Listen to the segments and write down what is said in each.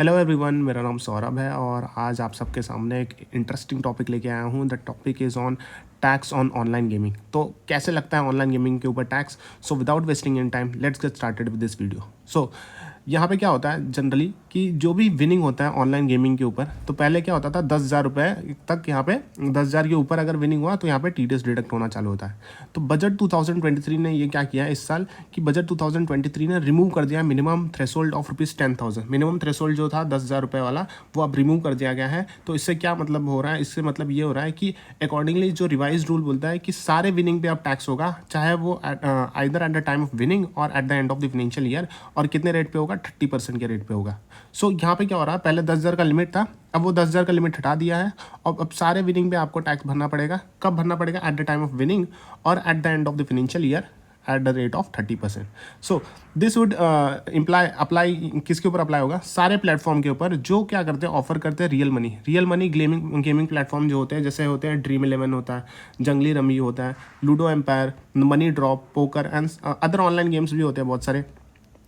Hello everyone, मेरा नाम सौरभ है और आज आप सबके सामने एक इंटरेस्टिंग टॉपिक लेके आया हूँ। The topic is on tax on online gaming. तो कैसे लगता है ऑनलाइन गेमिंग के ऊपर tax? So without wasting in time let's get started with this video. So यहाँ पे क्या होता है जनरली कि जो भी विनिंग होता है ऑनलाइन गेमिंग के ऊपर, तो पहले क्या होता था 10,000 रुपये तक। यहाँ पे 10,000 के ऊपर अगर विनिंग हुआ तो यहाँ पे टीडीएस डिडक्ट होना चालू होता है। तो बजट 2023 ने ये क्या किया है इस साल कि बजट 2023 ने रिमूव कर दिया minimum threshold of ₹10,000। Minimum threshold जो था 10,000 रुपये वाला वो अब रिमूव कर दिया गया है। तो इससे क्या मतलब हो रहा है? इससे मतलब ये हो रहा है कि अकॉर्डिंगली जो रिवाइज रूल बोलता है कि सारे विनिंग पे अब टैक्स होगा, चाहे वो either at the time of winning और at the end of the financial year. और कितने रेट पे होगा? 30% के रेट पे होगा। सो यहाँ पे क्या हो रहा है, पहले 10,000 का लिमिट था, अब वो 10,000 का लिमिट हटा दिया है और अब सारे विनिंग पे आपको टैक्स भरना पड़ेगा। कब भरना पड़ेगा? At the time of winning और at the end of the financial year at the rate of 30%। So this would apply किसके ऊपर अप्लाई होगा? सारे प्लेटफॉर्म के ऊपर जो क्या करते हैं, ऑफर करते हैं रियल मनी गेमिंग प्लेटफॉर्म जो होते हैं, जैसे होते हैं ड्रीम 11 होता है, जंगली रमी होता है, ludo empire, money drop, poker and other online games भी होते हैं बहुत सारे।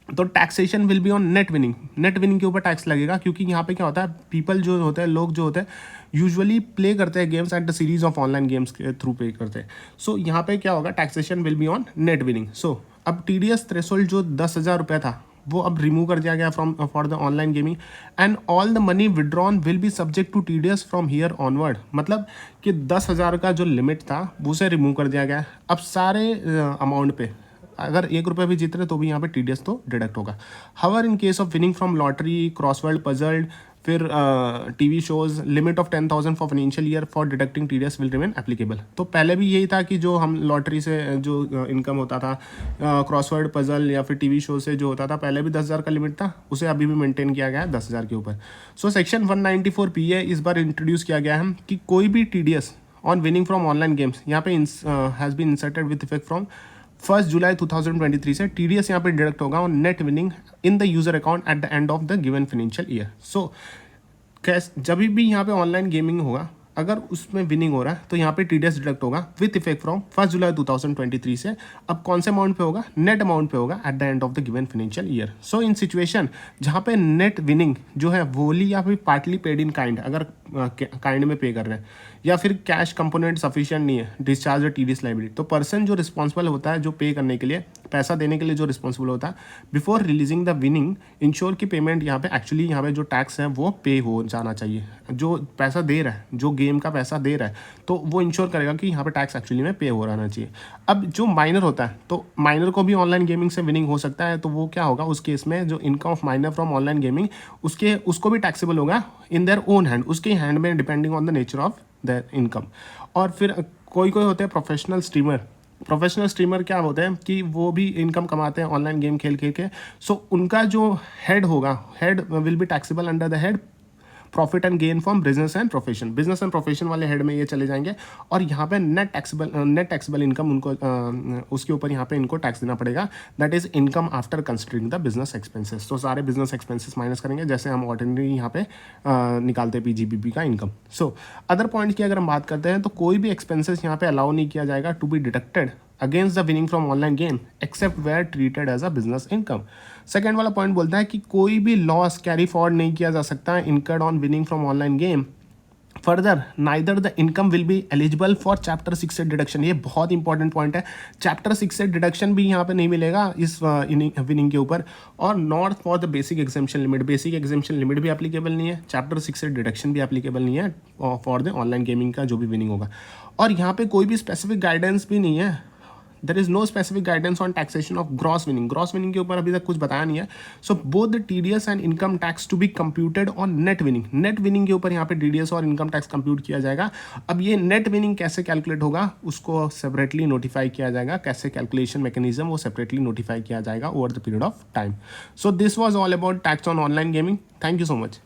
तो taxation will be on net winning के ऊपर टैक्स लगेगा, क्योंकि यहाँ पे क्या होता है, पीपल जो होते हैं, लोग जो होते हैं यूजुअली प्ले करते हैं games at the series of online games के थ्रू पे करते हैं। सो यहाँ पे क्या होगा, taxation will be on net winning. So अब टीडीएस थ्रेशोल्ड जो 10,000 रुपये था वो अब रिमूव कर दिया गया from for the online gaming and all the money withdrawn will be subject to TDS from here onward. मतलब कि 10,000 का जो लिमिट था उसे रिमूव कर दिया गया। अब सारे अमाउंट पे अगर ₹1 भी जीत रहे तो भी यहाँ पे टीडीएस तो डिडक्ट होगा। However in case of winning from lottery, crossword puzzled, फिर TV shows, limit of 10,000 for financial year for deducting TDS will remain applicable. तो पहले भी यही था कि जो हम लॉटरी से जो इनकम होता था, क्रॉसवर्ड पजल या फिर टीवी शो से जो होता था, पहले भी 10,000 का लिमिट था, उसे अभी भी मेंटेन किया गया है 10,000 के ऊपर। सो सेक्शन 194 PA इस बार इंट्रोड्यूस किया गया है कि कोई भी TDS on winning from online games यहाँ पे has been inserted with effect from 1 जुलाई 2023 से टीडीएस यहाँ पे डिडक्ट होगा on net winning in the user account at the end of the given financial year. So जब भी यहाँ पे ऑनलाइन गेमिंग होगा, अगर उसमें विनिंग हो रहा है तो यहाँ पे टीडीएस डिडक्ट होगा विथ इफेक्ट फ्रॉम 1 जुलाई 2023 से। अब कौन से अमाउंट पे होगा? नेट अमाउंट पे होगा eight the end of the given financial year. So in situation जहाँ पे नेट विनिंग जो है वोली या फिर पार्टली पेड इन काइंड, अगर काइंड में पे कर रहे हैं या फिर कैश कंपोनेंट सफिशिएंट नहीं है डिस्चार्ज टीडीएस लाइबिलिटी, तो पर्सन जो रिस्पॉन्सिबल होता है, जो पे करने के लिए, पैसा देने के लिए जो रिस्पॉन्सिबल होता है, before releasing the winning ensure की पेमेंट यहाँ पे एक्चुअली यहाँ पे जो टैक्स है वो पे हो जाना चाहिए। जो पैसा दे रहा है, जो गेम का पैसा दे रहा है, तो वो इंश्योर करेगा कि यहाँ पे टैक्स एक्चुअली में पे हो रहना चाहिए। अब जो माइनर होता है, तो माइनर को भी ऑनलाइन गेमिंग से विनिंग हो सकता है, तो वो क्या होगा उस केस में, जो income of minor from online gaming उसको भी टैक्सेबल होगा इन देयर ओन हैंड, उसके हैंड में, depending on the nature of their income. और फिर कोई होते हैं प्रोफेशनल स्ट्रीमर क्या होते हैं कि वो भी इनकम कमाते हैं ऑनलाइन गेम खेल के। सो उनका जो head will be taxable under the head profit and gain from business and profession वाले हेड में ये चले जाएंगे। और यहाँ पे नेट टैक्सेबल इनकम उनको उसके ऊपर यहाँ पे इनको टैक्स देना पड़ेगा, that is income after considering the business expenses. तो सारे बिजनेस एक्सपेंसेस माइनस करेंगे, जैसे हम ऑर्डिनरी यहाँ पे निकालते हैं पीजीबीपी का इनकम। सो अदर पॉइंट की अगर हम बात करते हैं, तो कोई भी एक्सपेंसेस यहाँ पे अलाउ नहीं किया जाएगा to be deducted against the winning from online game except where treated as a business income. Second वाला पॉइंट बोलता है कि कोई भी लॉस कैरी फॉरवर्ड नहीं किया जा सकता incurred on winning from online game. Further neither the income will be eligible for chapter 6 से डिडक्शन। ये बहुत इंपॉर्टेंट पॉइंट है। चैप्टर 6 से डिडक्शन भी यहाँ पे नहीं मिलेगा इस विनिंग के ऊपर, और not for the basic exemption limit. Basic exemption limit भी एप्लीकेबल नहीं है, चैप्टर 6 से डिडक्शन भी एप्लीकेबल नहीं है फॉर द ऑनलाइन गेमिंग का जो भी विनिंग होगा। और यहाँ पे कोई भी स्पेसिफिक गाइडेंस भी नहीं है, there is no specific guidance on taxation of gross winning के ऊपर अभी तक कुछ बताया नहीं है। So both the TDS and income tax to be computed on net winning के ऊपर यहाँ पे टीडीएस और इनकम टैक्स कंप्यूट किया जाएगा। अब ये नेट विनिंग कैसे कैलकुलेट होगा उसको सेपरेटली नोटिफाई किया जाएगा, कैसे कैलकुलेशन मैकेनिज्म वो सेपरेटली नोटिफाई किया जाएगा over the period of time. So this was all about tax on online gaming. Thank you so much.